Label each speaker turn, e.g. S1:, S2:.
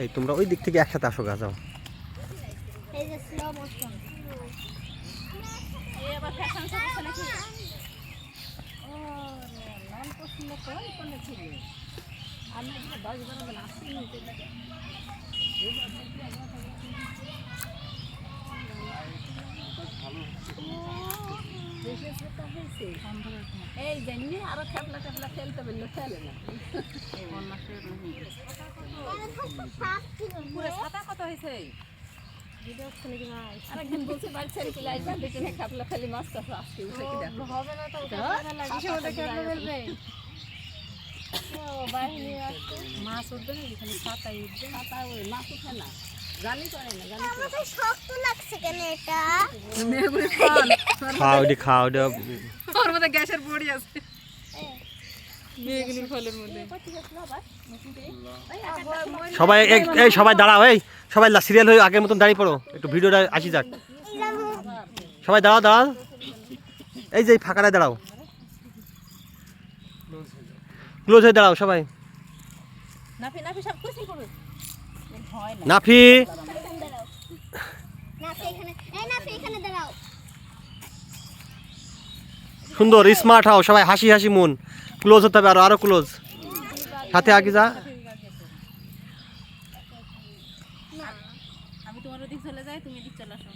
S1: এই তোমরা ওই দিক থেকে একসাথে আসো, যাও।
S2: এই যে স্লো মোশন এই আবার ফ্যাশন শো করছে নাকি? ও লাল পছন্দ কোন কোনে ছিল আমি এটা 10 বার নাচতে নিতে লাগে এই জানি আরো খেলা খেলা খেলতে বললো খেলে না পুরো ছাতা কত হয়েছে ভিডিও ছেলে কি না আরেকদিন বলছে বাড়ি ছেড়ে চলে আসবা দুজনে খাপলা খালি মাছ চাষ আজকে উঠে কি দেখো হবে না তো ওটা লাগে সে ওটা খেলা বলবে ও বাহিনী আসছে মাছ উঠবে না খালি ছাতাই উঠবে ছাতা ওই মাছ উঠে না জানি করে না জানি আমাকে শক্ত লাগছে কেন এটা মেগুড়ি
S1: খাও দি খাও দে,
S2: ওর মধ্যে গ্যাসের বড়ি আছে মেগুড়ি ফলের মধ্যে
S1: সবাই এই সবাই দাঁড়াও, এই সবাই সিরিয়াল হয়ে আগের মতন দাঁড়িয়ে পড়ো, একটু ভিডিওটা আসি যাক। সবাই দাঁড়াও দাঁড়াও, এই যে ফাঁকাটায় দাঁড়াও, ক্লোজ হয়ে দাঁড়াও সবাই।
S2: নাফি নাফি সব খুশি করো ভয় না
S1: নাফি
S2: নাফি এখানে এই নাফি এখানে দাঁড়াও
S1: সুন্দর স্মার্ট হও সবাই, হাসি হাসি মন, ক্লোজ হতে হবে, আরো ক্লোজ, সাথে আগে যা।
S2: আমি তোমার ওদিক চলে যাই তুমি এদিক চলে আসো